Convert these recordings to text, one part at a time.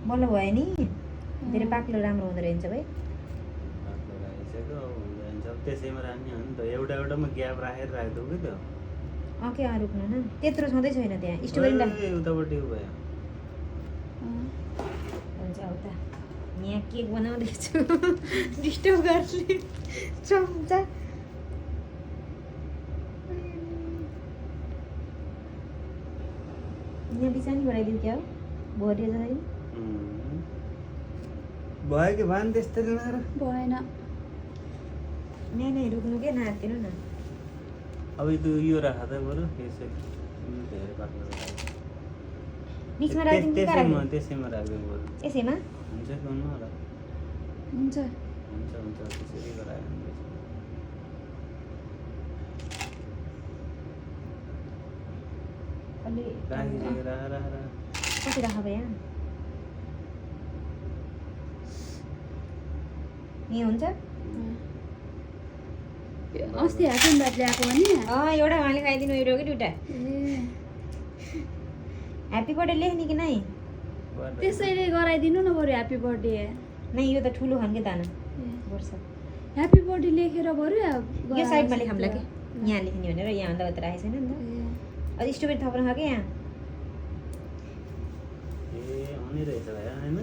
बल्ल भयो नि धेरै पाक्लो राम्रो हुँदो रहेछ भाइ बाक्लो राखिसक्यो हुन्छ त्यसैमा राख्ने हो नि त एउटा एउटामा ग्याप राखेर राख्दो कि त के रुक्नु न त्यत्रो छँदै छैन त्यहाँ स्ट्रबेरी उतापट्टि भयो हुन्छ उता यहाँ केक बनाउँदैछु डिस्टर्ब गर्ने चम्चा यहाँ बिचानी बनाइदिउँ क्या हो भोटे जसरी भयो कि भएन त्यस्तै नगर भएन नै रुक्नु के नआत्तिनु न अब यो राख त बरु यसै धेरै पाक्लो बिचमा राखिदिनु त्यसैमा राख्दै बरु यसैमा हुन्छ कि हुन्न होला हुन्छ हुन्छ हुन्छ त्यसरी गरायो अलि राखिसक्यो राख कति राख यहाँ यहाँ हुन्छ अस्ति ह्याप्पी बर्थडे ल्याएको भने एउटा उहाँले खाइदिनु एउटा कि दुइटा ह्याप्पी बर्थडे लेख्ने कि नै त्यसैले गराइदिनु न बरु ह्याप्पी बर्थडे नै यो त ठुलो खान के दाना वर्ष ह्याप्पी बर्थडे लेखेर बरु यो साइडमा लेखाउँला कि यहाँ लेख्ने भनेर यहाँ अन्त उता राखेको छैन नि त अझ स्ट्रबेरी थप्नु छ कि यहाँ हुने रहेछ होइन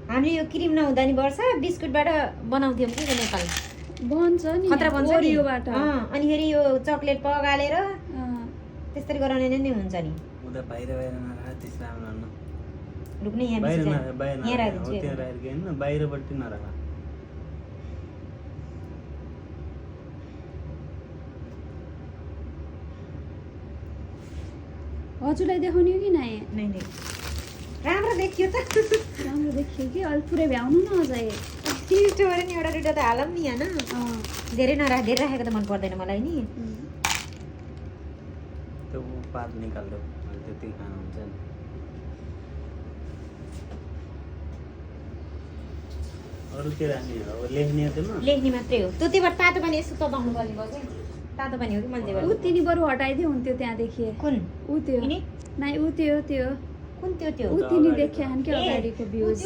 हामीले यो क्रिम नहुँदा नि वर्ष बिस्कुटबाट बनाउँथ्यौँ कि नेपाल बन्छ नि खतरा बन्छ नि ओरियोबाट अनि फेरि यो चक्लेट पगालेर त्यसरी गराउने नै हुन्छ नि उता बाहिर नराख त्यस राम्रो न रुक्ने यहाँ बाहिर यहाँ बाहिर राखिदिन्छु त्यहाँ राखेको होइन बाहिरपट्टि नराख हजुरलाई देखाउने हो कि नै नै राम्रो देखियो त राम्रो देखियो कि अलिक पुरै भ्याउनु न अझै स्टोरी नि एउटा दुइटा त हालौँ नि होइन धेरै धेरै राखेको त मन पर्दैन मलाई नि त्यो पात निकाल्दो त्यति खानु हुन्छ नि अरू के राख्ने हो अब लेख्ने त्यसमा लेख्ने मात्रै हो त्यतिबाट तातो पानी यसो तताउनु पर्ने भयो क्या तातो पानी हो कि मान्छेबाट ऊ तिनी बरु हटाइदियो हुन्थ्यो त्यहाँ देखिए कुन ऊ त्यो नै ऊ त्यो कुन त्यो ऊ तिनी देखे हान के अगाडिको भ्यूज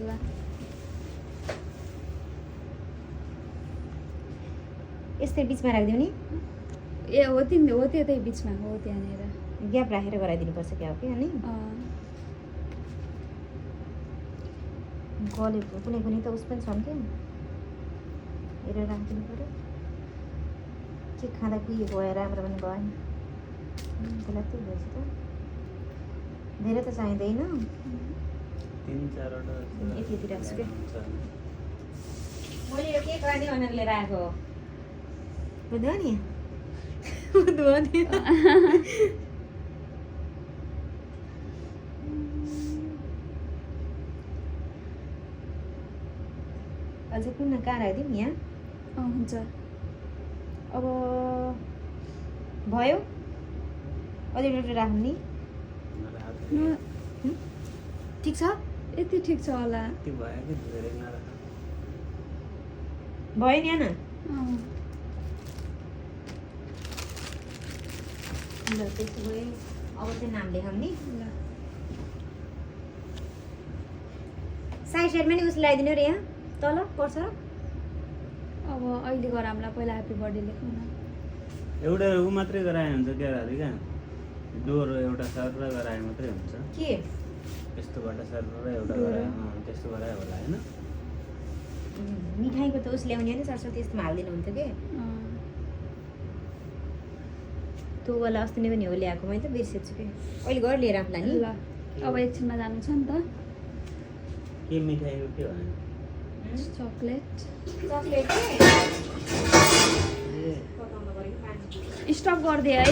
ल यस्तै बिचमा राखिदिउँ नि ए हो त्यतै बिचमा हो त्यहाँनिर ग्याप राखेर गराइदिनुपर्छ क्या हो कि अनि गलेको कुनै कुनै त उस पनि छन् क्या हेरेर राखिदिनु पऱ्यो के खाँदा कुहिएको भयो राम्रो पनि भएन त्यसलाई त्यही भएछ त धेरै त चाहिँदैन 3-4 वटा यति राख्छु क्या मैले यो केक राख्ने भनेर लिएर आएको बुझ्यो नि अझै कुन कहाँ राखिदिउँ यहाँ हुन्छ अब भयो अझै एउटा राख्नु नि ठिक छ यति ठिक छ होला यति भयो कि धेरै नराख भयो नि होइन ल त्यसो भए अब चाहिँ नाम लेखाउँ नि साइड साइडमा नि उस लगाइदिनु रे यहाँ तल पर्छ अब अहिले गराउँला पहिला ह्याप्पी बर्थडे लेखौँ न एउटा ऊ मात्रै गराए हुन्छ क्या राधिका डोर एउटा सर र गराए मात्रै हुन्छ के यस्तोबाट सर र एउटा गराए त्यस्तो गरायो होला होइन मिठाईको त उस ल्याउने नि सरस्वती यस्तोमा हालिदिनु हुन्थ्यो कि त्यो वाला अस्ति नै पनि हो ल्याएको मैले त बिर्सेछु कि अहिले घर लिएर आउँला नि ल अब एकछिनमा जानु छ नि त के मिठाईको के भयो चक्लेट चक्लेट स्टप गरिदिए है